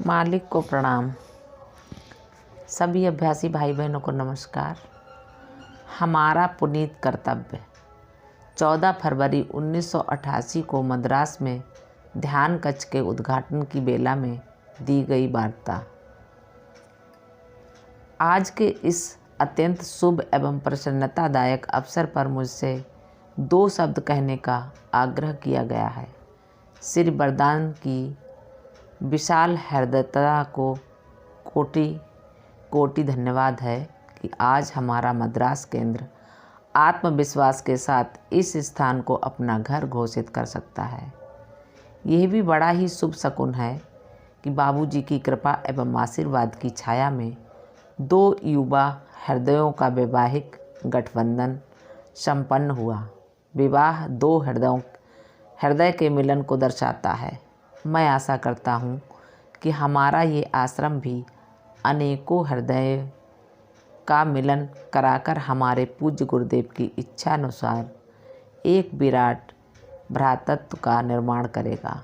मालिक को प्रणाम। सभी अभ्यासी भाई बहनों को नमस्कार। हमारा पुनीत कर्तव्य। 14 फरवरी 1988 को मद्रास में ध्यान कक्ष के उद्घाटन की बेला में दी गई वार्ता। आज के इस अत्यंत शुभ एवं प्रसन्नतादायक अवसर पर मुझसे 2 शब्द कहने का आग्रह किया गया है। श्री वरदान की विशाल हृदयता को कोटि कोटि धन्यवाद है कि आज हमारा मद्रास केंद्र आत्मविश्वास के साथ इस स्थान को अपना घर घोषित कर सकता है। यह भी बड़ा ही शुभ शकुन है कि बाबूजी की कृपा एवं आशीर्वाद की छाया में 2 युवा हृदयों का वैवाहिक गठबंधन संपन्न हुआ। विवाह 2 हृदय के मिलन को दर्शाता है। मैं आशा करता हूँ कि हमारा ये आश्रम भी अनेकों हृदय का मिलन कराकर हमारे पूज्य गुरुदेव की इच्छा अनुसार एक विराट भ्रातृत्व का निर्माण करेगा,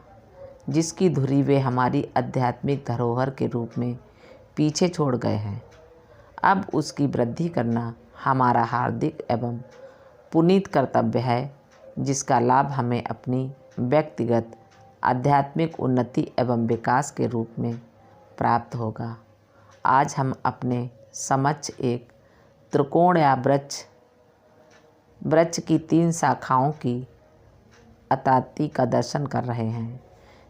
जिसकी धुरी वे हमारी आध्यात्मिक धरोहर के रूप में पीछे छोड़ गए हैं। अब उसकी वृद्धि करना हमारा हार्दिक एवं पुनीत कर्तव्य है, जिसका लाभ हमें अपनी व्यक्तिगत आध्यात्मिक उन्नति एवं विकास के रूप में प्राप्त होगा। आज हम अपने समक्ष एक त्रिकोण या वृक्ष की 3 शाखाओं की अताती का दर्शन कर रहे हैं,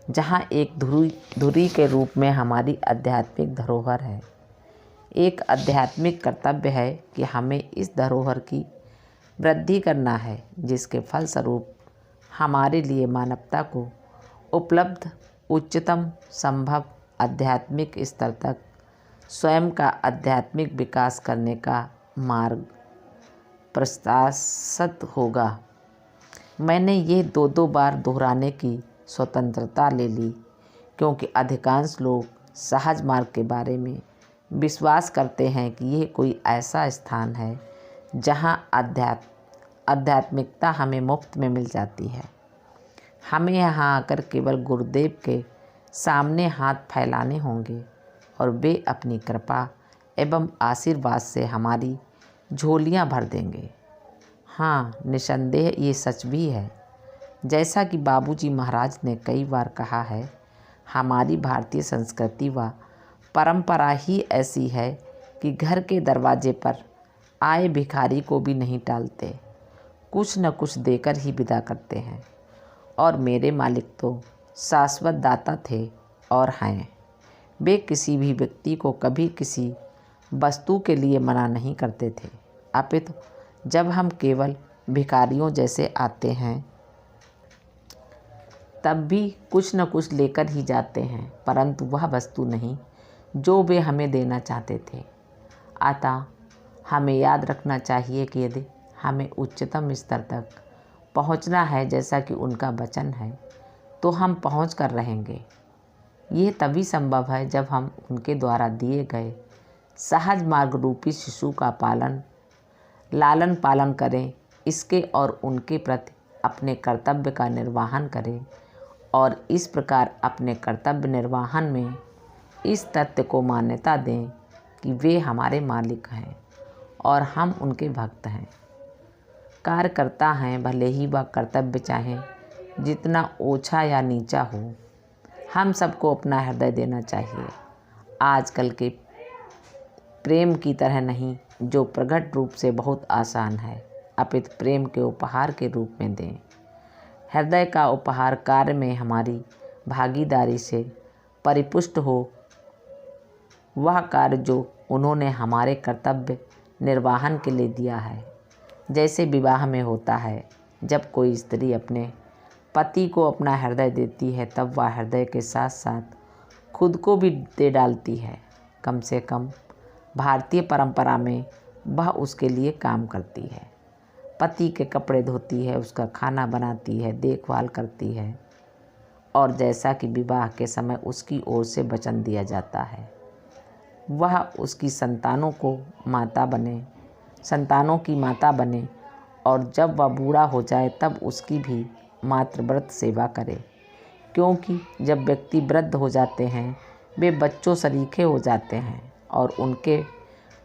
जहां एक धुरी के रूप में हमारी आध्यात्मिक धरोहर है। एक आध्यात्मिक कर्तव्य है कि हमें इस धरोहर की वृद्धि करना है, जिसके फलस्वरूप हमारे लिए मानवता को उपलब्ध उच्चतम संभव आध्यात्मिक स्तर तक स्वयं का आध्यात्मिक विकास करने का मार्ग प्रशस्त होगा। मैंने ये 2 बार दोहराने की स्वतंत्रता ले ली, क्योंकि अधिकांश लोग सहज मार्ग के बारे में विश्वास करते हैं कि यह कोई ऐसा स्थान है जहां आध्यात्मिकता हमें मुफ्त में मिल जाती है। हमें यहाँ आकर केवल गुरुदेव के सामने हाथ फैलाने होंगे और वे अपनी कृपा एवं आशीर्वाद से हमारी झोलियाँ भर देंगे। हाँ, निसंदेह ये सच भी है। जैसा कि बाबूजी महाराज ने कई बार कहा है, हमारी भारतीय संस्कृति व परंपरा ही ऐसी है कि घर के दरवाजे पर आए भिखारी को भी नहीं टालते, कुछ न कुछ देकर ही विदा करते हैं। और मेरे मालिक तो शाश्वत दाता थे और हैं। वे किसी भी व्यक्ति को कभी किसी वस्तु के लिए मना नहीं करते थे, अपितु जब हम केवल भिखारियों जैसे आते हैं तब भी कुछ न कुछ लेकर ही जाते हैं, परंतु वह वस्तु नहीं जो वे हमें देना चाहते थे। अतः हमें याद रखना चाहिए कि यदि हमें उच्चतम स्तर तक पहुंचना है, जैसा कि उनका वचन है, तो हम पहुंच कर रहेंगे। ये तभी संभव है जब हम उनके द्वारा दिए गए सहज मार्ग रूपी शिशु का लालन पालन करें, इसके और उनके प्रति अपने कर्तव्य का निर्वहन करें, और इस प्रकार अपने कर्तव्य निर्वहन में इस तथ्य को मान्यता दें कि वे हमारे मालिक हैं और हम उनके भक्त हैं। कार्य करता है, भले ही वह कर्तव्य चाहे जितना ओछा या नीचा हो। हम सबको अपना हृदय देना चाहिए, आजकल के प्रेम की तरह नहीं, जो प्रकट रूप से बहुत आसान है, अपितु प्रेम के उपहार के रूप में दें। हृदय का उपहार कार्य में हमारी भागीदारी से परिपुष्ट हो, वह कार्य जो उन्होंने हमारे कर्तव्य निर्वहन के लिए दिया है। जैसे विवाह में होता है, जब कोई स्त्री अपने पति को अपना हृदय देती है, तब वह हृदय के साथ साथ खुद को भी दे डालती है। कम से कम भारतीय परंपरा में वह उसके लिए काम करती है। पति के कपड़े धोती है, उसका खाना बनाती है, देखभाल करती है, और जैसा कि विवाह के समय उसकी ओर से वचन दिया जाता है, वह उसकी संतानों की माता बने, और जब वह बूढ़ा हो जाए तब उसकी भी मातृव्रत सेवा करे, क्योंकि जब व्यक्ति वृद्ध हो जाते हैं वे बच्चों सरीखे हो जाते हैं और उनके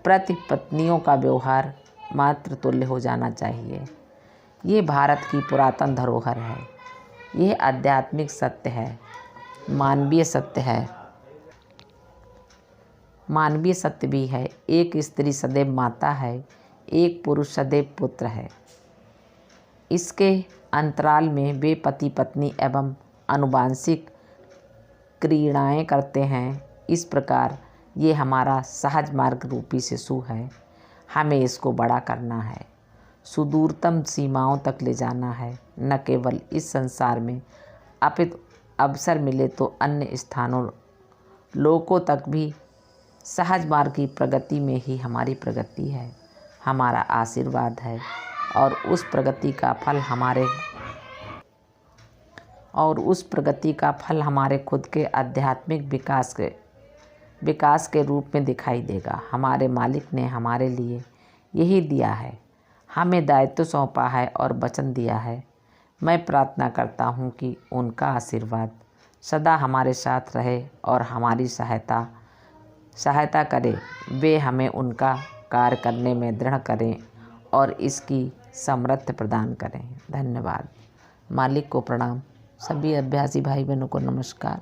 प्रति पत्नियों का व्यवहार मातृ तुल्य हो जाना चाहिए। ये भारत की पुरातन धरोहर है। यह आध्यात्मिक सत्य है, मानवीय सत्य है, मानवीय सत्य भी है। एक स्त्री सदैव माता है, एक पुरुष सदैव पुत्र है। इसके अंतराल में वे पति पत्नी एवं आनुवांशिक क्रीड़ाएँ करते हैं। इस प्रकार ये हमारा सहज मार्ग रूपी शिशु है। हमें इसको बड़ा करना है, सुदूरतम सीमाओं तक ले जाना है। न केवल इस संसार में अपितु अवसर मिले तो अन्य स्थानों लोकों तक भी सहज मार्ग की प्रगति में ही हमारी प्रगति है, हमारा आशीर्वाद है। और उस प्रगति का फल हमारे खुद के आध्यात्मिक विकास के रूप में दिखाई देगा। हमारे मालिक ने हमारे लिए यही दिया है, हमें दायित्व सौंपा है और वचन दिया है। मैं प्रार्थना करता हूँ कि उनका आशीर्वाद सदा हमारे साथ रहे और हमारी सहायता करे। वे हमें उनका कार्य करने में दृढ़ करें और इसकी समृद्धि प्रदान करें। धन्यवाद। मालिक को प्रणाम। सभी अभ्यासी भाई बहनों को नमस्कार।